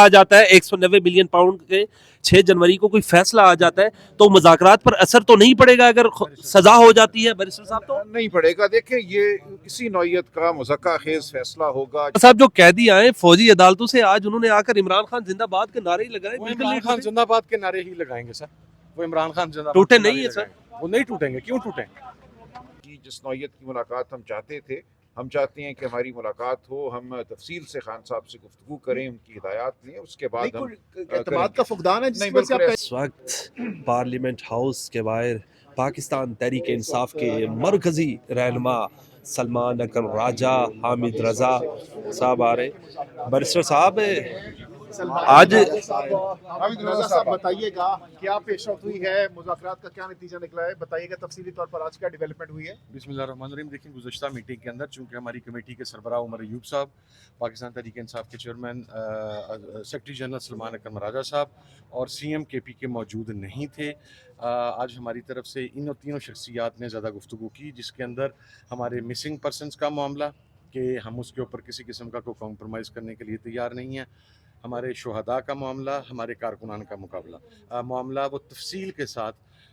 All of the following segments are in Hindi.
आ जाता है 190 मिलियन पाउंड के 6 जनवरी को कोई फैसला आ जाता है तो मुज़ाकरात पर असर तो नहीं पड़ेगा अगर सजा हो जाती है बैरिस्टर साहब? तो नहीं पड़ेगा। देखें, ये किसी नौयत का मुज़क्का खेज फैसला होगा। साहब जो कैदी आए फौजी अदालतों से, आज उन्होंने आकर इमरान खान जिंदाबाद के नारे ही लगाए। वो इमरान खान जिंदाबाद के नारे ही लगाएंगे सर। वो इमरान खान जिंदाबाद टूटे के नारे नहीं है सर? लगाएंगे। वो नहीं टूटेंगे। क्यों टूटेंगे? कि जिस नौयत की मुलाकात हम चाहते थे, हम चाहते हैं कि हमारी मुलाकात हो, हम तफसील से खान साहब से गुफ्तगू करें, उनकी हिदायत लें, उसके बाद हम एतमाद का फुकदान है नहीं, जिसमें से आप इस वक्त पार्लियामेंट हाउस के बाहर पाकिस्तान तहरीक इंसाफ के मरकजी रहनुमा सलमान अकरम राजा हामिद रजा साहब आ रहे। बैरिस्टर साहब आज हामिद रजा साहब बताइएगा क्या पेशरफ हुई है, मुज़ाकरात का क्या नतीजा निकला है, बताइएगा तफसीली तौर पर आज क्या डेवलपमेंट हुई है। बिस्मिल्लाहिर्रहमानिर्रहीम। देखिए, गुज़श्ता मीटिंग के अंदर चूँकि हमारी कमेटी के सरबराह उमर अयूब साहब, पाकिस्तान तहरीक इंसाफ के चेयरमैन सेक्रेटरी जनरल सलमान अकरम राजा साहब और CM KP के मौजूद नहीं थे, आज हमारी तरफ से इन तीनों शख्सियात ने ज़्यादा गुफ्तगू की, जिसके अंदर हमारे मिसिंग पर्सनस का मामला कि हम उसके ऊपर किसी किस्म का कोई कॉम्प्रोमाइज़ करने के लिए तैयार नहीं हैं, हमारे शुहदा का मामला, हमारे कारकुनान का मामला वो तफसील के साथ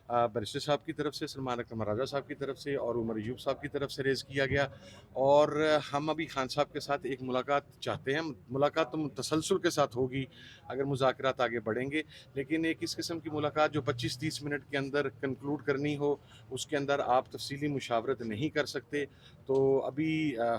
बैरिस्टर साहब की तरफ से, सलमान अकरम राजा साहब की तरफ से और उमर अयूब साहब की तरफ से रेज़ किया गया। और हम अभी खान साहब के साथ एक मुलाकात चाहते हैं। मुलाकात तो तसलसल के साथ होगी अगर मुज़ाकरात आगे बढ़ेंगे, लेकिन एक इस किस्म की मुलाकात जो 25-30 मिनट के अंदर कंक्लूड करनी हो, उसके अंदर आप तफसीली मुशावरत नहीं कर सकते। तो अभी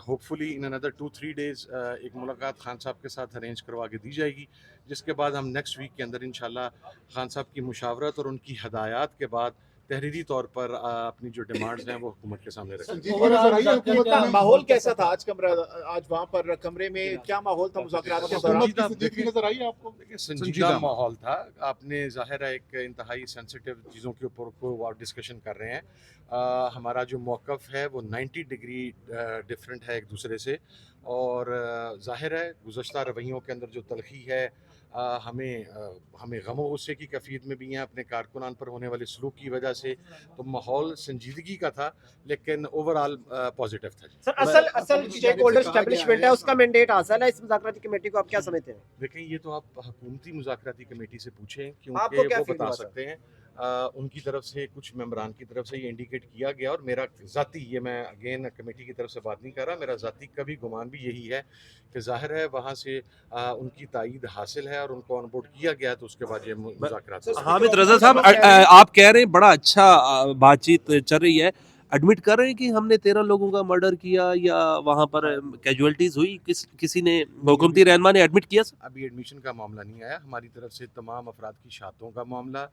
होपफुली इन अनदर 2-3 डेज़ एक मुलाकात खान साहब के साथ अरेंज करवा के दी जाएगी, जिसके बाद हम नेक्स्ट वीक के अंदर इंशाल्लाह खान साहब की मुशावरत और उनकी हदायत के बाद तहरीरी तौर पर अपनी जो डिमांड्स हैं वो हुकूमत के सामने रखें। माहौल कैसा था आज आज वहाँ पर कमरे में क्या माहौल था मुज़ाकरात के दौरान? नजर आई आपको? देखिए, संजीदा माहौल था। आपने ज़ाहिर है एक इंतहाई सेंसिटिव चीज़ों के ऊपर को आप डिस्कशन कर रहे हैं। हमारा जो मौक़िफ़ है वो 90 डिग्री डिफरेंट है एक दूसरे से, और ज़ाहिर है गुज़श्ता रवैयों के अंदर जो तलख़ी है, हमें गम और गुस्से की कैफियत में भी हैं अपने कारकुनान पर होने वाले सलूक की वजह से। तो माहौल संजीदगी का था, लेकिन ओवरऑल पॉजिटिव था। सर असल स्टेक होल्डर एस्टैब्लिशमेंट है, उसका मैंडेट हासिल है इस मुज़ाकराती कमेटी को, आप क्या समझते हैं? देखें, ये तो आप हुकूमती मुज़ाकराती कमेटी से पूछें, आपको क्योंकि क्या वो फील बता हुआ सकते हैं। उनकी तरफ से, कुछ मेंबरान की तरफ से ये इंडिकेट किया गया, और मेरा ज़ाती, ये मैं अगेन कमेटी की तरफ से बात नहीं कर रहा, मेरा ज़ाती कभी गुमान भी यही है कि ज़ाहिर है वहाँ से उनकी तायीद हासिल है और उनको ऑन बोर्ड किया गया, तो उसके बाद ये मुज़ाकरात। हामिद रजा साहब आप कह रहे हैं बड़ा अच्छा बातचीत चल रही है, एडमिट कर रहे हैं कि हमने 13 लोगों का मर्डर किया या वहाँ पर कैजुअलिटीज हुई, किसी ने, हुकूमती रहनुमा ने एडमिट किया? अभी एडमिशन का मामला नहीं आया हमारी तरफ से। तमाम अफराद की शहादतों का मामला,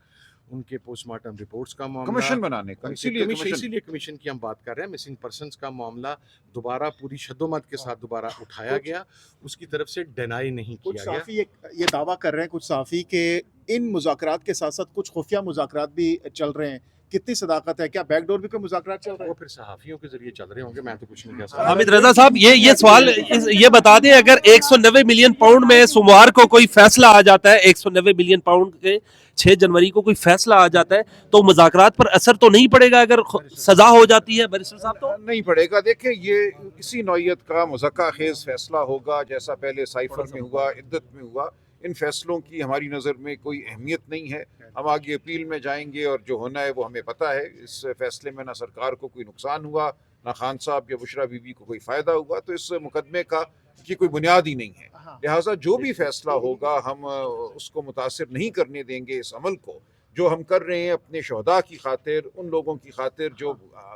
उनके पोस्टमार्टम रिपोर्ट्स का मामला, कमीशन बनाने का, इसीलिए कमीशन की हम बात कर रहे हैं। मिसिंग पर्सनस का मामला दोबारा पूरी शद्दोमत के साथ दोबारा उठाया गया, उसकी तरफ से डिनाई नहीं कुछ किया गया। सहाफ़ी ये दावा कर रहे हैं, कुछ सहाफ़ी के इन मुज़ाकरात के साथ साथ कुछ खुफिया मुज़ाकरात भी चल रहे हैं, कितनी सदाकत है? क्या बैकडोर भी कोई मुज़ाकरात चल रहे वो हैं? फिर सहाफ़ियों के जरिए चल रहे होंगे, मैं तो कुछ नहीं कह सकता। हामिद रजा साहब ये सवाल ये बता दें, अगर 190 मिलियन पाउंड में सोमवार को कोई फैसला आ जाता है, 190 मिलियन पाउंड के 6 जनवरी को कोई फैसला आ जाता है तो मुज़ाकरात पर असर तो नहीं पड़ेगा अगर सजा हो जाती है बैरिस्टर साहब? तो नहीं पड़ेगा। देखें, ये किसी नौयत का मुज़क्का खेज फैसला होगा, जैसा पहले साइफर में हुआ, इद्दत में हुआ। इन फैसलों की हमारी नज़र में कोई अहमियत नहीं है। हम आगे अपील में जाएंगे और जो होना है वो हमें पता है। इस फैसले में ना सरकार को कोई नुकसान हुआ, ना खान साहब या बुशरा बीबी को कोई फ़ायदा हुआ, तो इस मुकदमे की कोई बुनियाद ही नहीं है। लिहाजा जो भी फैसला होगा हम उसको मुतासिर नहीं करने देंगे इस अमल को जो हम कर रहे हैं अपने शहदा की खातिर, उन लोगों की खातिर जो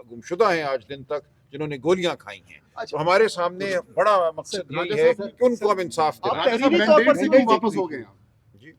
गुमशुदा हैं आज दिन तक, जिन्होंने गोलियां खाई हैं। तो हमारे सामने बड़ा मकसद यही है कि उनको हम इंसाफ दिलाएं। वापस हो गए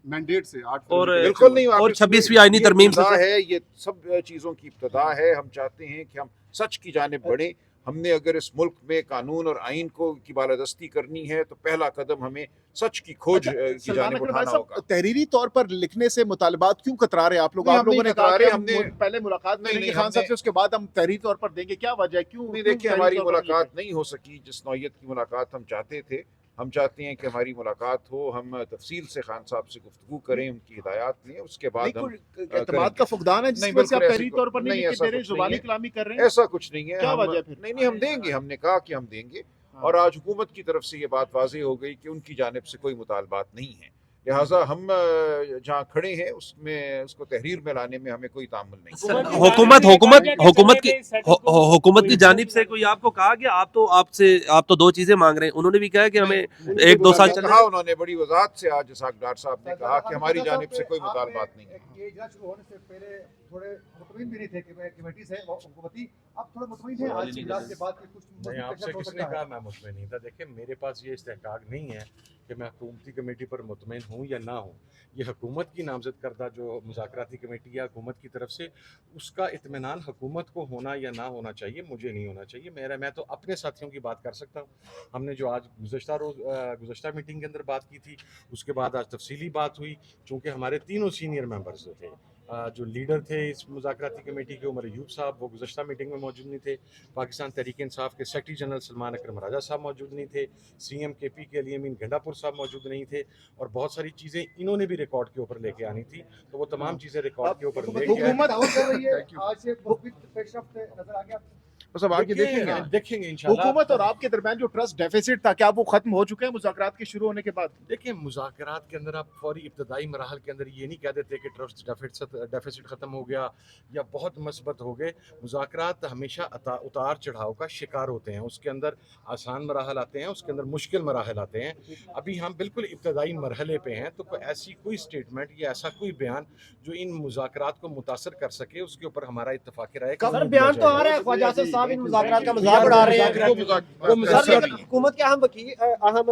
मैंडेट से और बिल्कुल नहीं, और 26वीं आईनी तरमीम से है, ये सब चीज़ों की इब्तदा है। हम चाहते हैं कि हम सच की जानिब बढ़ें। हमने अगर इस मुल्क में कानून और आइन की बालादस्ती करनी है तो पहला कदम हमें सच की खोज की जानिब उठाना होगा। तहरीरी तौर पर लिखने से मुतालबात क्यों कतरा रहे आप लोग? आप लोगों ने कहा कि हमने पहले मुलाकात करेंगे खान साहब से, उसके बाद हम तहरीरी तौर पर देंगे, क्या वजह है? क्यों नहीं, देखिए, हमारी मुलाकात नहीं हो सकी जिस नौयत की मुलाकात हम चाहते थे। हम चाहते हैं कि हमारी मुलाकात हो, हम तफसील से खान साहब से गुफ्तगू करें, उनकी हिदायत लें, उसके बाद हम एतमाद का फुकदान है जिसमें से आप तहरीरी तौर पर नहीं दे रहे, जुबानी कलामी कर रहे हैं। ऐसा कुछ नहीं है। क्या वजह फिर? नहीं, हम देंगे, हमने कहा कि हम देंगे। और आज हुकूमत की तरफ से ये बात वाज़ेह हो गई कि उनकी जानिब से कोई मुतालबात नहीं है। लिहाजा हम जहाँ खड़े हैं उसमें उसको तहरीर में लाने में हमें कोई तामुल नहीं। हुकूमत की जानिब से कोई आपको कहा कि आप तो दो चीजें मांग रहे हैं, उन्होंने भी कहा कि हमें 1-2 साल चलने कहा, उन्होंने बड़ी वजाहत से आज इसहाक डार साहब ने कहा कि हमारी जानिब से कोई मुतालबात नहीं है। ये इजलास शुरू होने से पहले थोड़े मुतमईन भी नहीं थे कि कमेटी से हुकूमती, अब थोड़े मुतमईन हैं आज इजलास के बाद कि कुछ नहीं, आपसे किसने कहा मैं मुतमईन नहीं था? देखिए, मेरे पास ये इस्तेहकाक नहीं है कि मैं हुकूमती कमेटी पर मुतमईन हूँ या ना हूँ। ये हुकूमत की नामजद करदा जो मुज़ाकराती कमेटी है हुकूमत की तरफ से, उसका इत्मीनान हुकूमत को होना या ना होना चाहिए, मुझे नहीं होना चाहिए। मैं तो अपने साथियों की बात कर सकता हूँ। हमने जो आज गुज़श्ता मीटिंग के अंदर बात की थी, उसके बाद आज तफसीली बात हुई। चूँकि हमारे तीनों सीनियर मेंबर्स जो थे, जो लीडर थे इस मुज़ाकराती कमेटी के, उमर अयूब साहब, वो गुज़श्ता मीटिंग में मौजूद नहीं थे। पाकिस्तान तहरीक इंसाफ के सेक्रेटरी जनरल सलमान अकरम राजा साहब मौजूद नहीं थे। CM KP के अली अमीन गंडापुर साहब मौजूद नहीं थे। और बहुत सारी चीज़ें इन्होंने भी रिकॉर्ड के ऊपर लेके आनी थी, तो वो तमाम चीज़ें रिकॉर्ड के ऊपर लेके हुकूमत और कर रही है। आज से पेशरफ्त नजर आ गया। बस अब आगे देखेंगे इंशाल्लाह। हुकूमत और आपके दरमियान जो ट्रस्ट डेफिसिट था, क्या वो खत्म हो चुके हैं मुज़ाकरात के शुरू होने के बाद? देखिए, मुज़ाकरात के अंदर आप फौरी इब्तदाई मराहल के अंदर ये नहीं कह देते कि ट्रस्ट डेफिसिट ख़त्म हो गया या बहुत मस्बत हो गए। मुज़ाकरात हमेशा उतार चढ़ाव का शिकार होते हैं। उसके अंदर आसान मराहल आते हैं, उसके अंदर मुश्किल मराहल आते हैं। अभी हम बिल्कुल इब्तदाई मरहले पे हैं, तो ऐसी कोई स्टेटमेंट या ऐसा कोई बयान जो इन मुज़ाकरात को मुतासर कर सके, उसके ऊपर हमारा इत्तफाक़ राय सर बयान तो आ रहा है, ख्वाजा आसिफ साहब इन मुज़ाकरात का मजाक उड़ा रहे हैं। हुकूमत के अहम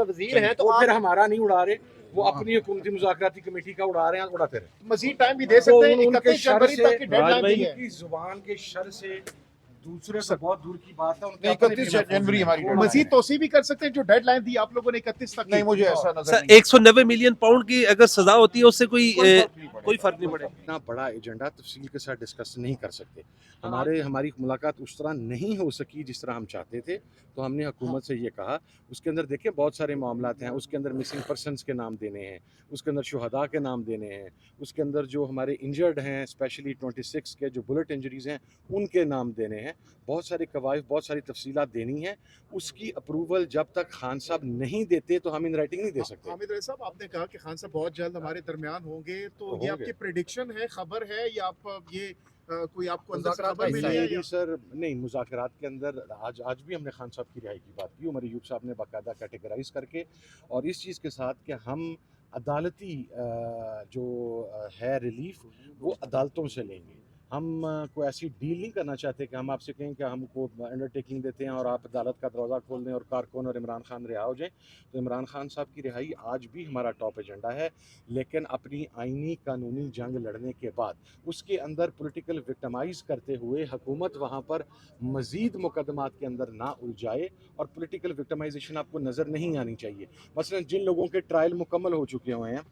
वजीर हैं, तो फिर हमारा नहीं उड़ा रहे, वो अपनी हुकूमती मुज़ाकराती कमेटी का उड़ा रहे हैं, उड़ाते रहे। मजीद टाइम भी दे सकते हैं, 31 जनवरी तक की डेडलाइन भी है। उनकी जुबान के शर से दूसरे से बहुत दूर की बात है। 31 जनवरी हमारी मजीद तोसी भी कर सकते हैं जो डेडलाइन दी आप लोगों ने 31 तक। नहीं, मुझे ऐसा नजर सर नहीं। 190 मिलियन पाउंड की अगर सजा होती है उससे कोई फर्क नहीं पड़ेगा। इतना बड़ा एजेंडा तफसील के साथ डिस्कस नहीं कर सकते। हमारी मुलाकात उस तरह नहीं हो सकी जिस तरह हम चाहते थे, तो हमने हुकूमत से ये कहा। उसके अंदर देखिए बहुत सारे मामलात हैं, उसके अंदर मिसिंग पर्सनस के नाम देने हैं, उसके अंदर शुहदा के नाम देने हैं, उसके अंदर जो हमारे इंजर्ड हैं स्पेशली 26 के जो बुलेट इंजरीज़ हैं उनके नाम देने हैं। बहुत सारे कवायद, बहुत सारी तफसीलात देनी है। उसकी अप्रूवल जब तक खान साहब नहीं देते तो हम इन राइटिंग नहीं दे सकते। हामिद रज़ा साहब, आपने कहा कि खान साहब बहुत जल्द हमारे दरमियान होंगे, तो ये आपकी प्रेडिक्शन है, खबर है, या आप ये कोई आपको अंदर से खबर मिली है? नहीं सर, नहीं, मुज़ाकरात के अंदर आज भी हमने खान साहब की रिहाई की बात की, उमर अयूब साहब ने बाकायदा कैटेगराइज करके, और इस चीज़ के साथ कि हम अदालती जो है रिलीफ वो अदालतों से लेंगे। हम कोई ऐसी डील नहीं करना चाहते कि हम आपसे कहें कि हमको अंडरटेकिंग देते हैं और आप अदालत का दरवाज़ा खोल दें और कारकुन और इमरान खान रिहा हो जाएं। तो इमरान खान साहब की रिहाई आज भी हमारा टॉप एजेंडा है, लेकिन अपनी आइनी कानूनी जंग लड़ने के बाद उसके अंदर पॉलिटिकल विक्टिमाइज़ करते हुए हुकूमत वहाँ पर मज़ीद मुकदमात के अंदर ना उलझाए, और पॉलिटिकल विक्टिमाइजेशन आपको नज़र नहीं आनी चाहिए। मसलन जिन लोगों के ट्रायल मुकम्मल हो चुके हुए हैं,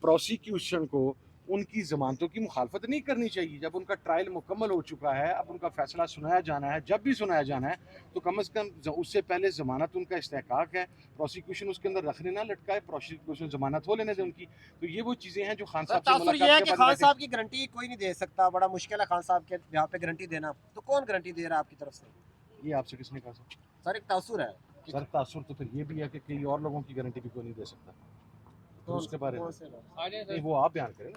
प्रोसिक्यूशन को उनकी ज़मानतों की मुखालफत नहीं करनी चाहिए। जब उनका ट्रायल मुकम्मल हो चुका है, अब उनका फ़ैसला सुनाया जाना है, जब भी सुनाया जाना है तो कम से कम उससे पहले ज़मानत उनका इस्तेहकाक है, प्रोसिक्यूशन उसके अंदर रखने ना लटकाए, प्रोसिक्यूशन ज़मानत हो लेने दें उनकी। तो ये वो चीज़ें हैं जो खान साहब से तासुर ये है कि खान साहब की गारंटी कोई नहीं दे सकता, बड़ा मुश्किल है खान साहब के यहाँ पे गारंटी देना। तो कौन गारंटी दे रहा है आपकी तरफ से? ये आपसे किसने कहा सर एक तासुर है सर? तासुर तो फिर ये भी है कि कई और लोगों की गारंटी भी कोई नहीं दे सकता। तो उसके बारे में नहीं, वो आप बयान करें।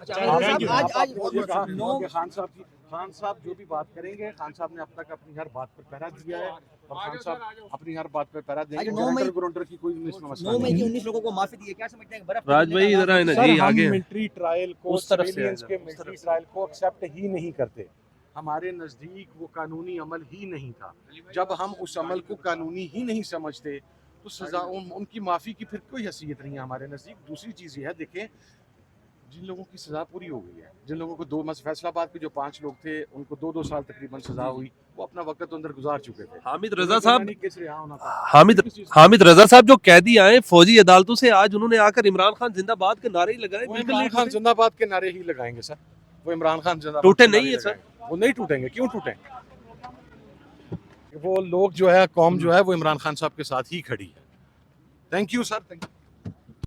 खान साहब जो भी बात करेंगे, खान साहब ने अब तक अपनी हर बात पर पहरा दिया है, और खान साहब अपनी हर बात पर पहरा देंगे। 9 की कोई मसला नहीं। 19 लोगों को माफी दी है, क्या समझते हैं? राज भाई इधर आए ना जी, आगे मिलिट्री ट्रायल को, उस तरफ से सिविलियंस के मिलिट्री ट्रायल को एक्सेप्ट ही नहीं करते। हमारे नज़दीक वो कानूनी अमल ही नहीं था। जब हम उस अमल को कानूनी ही नहीं समझते तो सजा उनकी माफ़ी की फिर कोई हैसियत नहीं है हमारे नज़दीक। दूसरी चीज़ ये है, देखें, जिन लोगों की सज़ा पूरी हो गई है, जिन लोगों को फैसलाबाद के जो 5 लोग थे उनको 2-2 साल तकरीबन सज़ा हुई, वो अपना वक्त अंदर गुजार चुके थे। हामिद रज़ा साहब, हामिद रज़ा साहब जो कैदी आए फौजी अदालतों से, आज उन्होंने आकर इमरान खान जिंदाबाद के नारे ही लगाए। इमरान खान जिंदाबाद के नारे ही लगाएंगे सर। वो इमरान खान जिंदाबाद टूटे नहीं है सर, वो नहीं टूटेंगे। क्यों टूटेंगे? वो लोग जो है, कौम जो है, वो इमरान खान साहब के साथ ही खड़ी है। Thank you sir, thank you.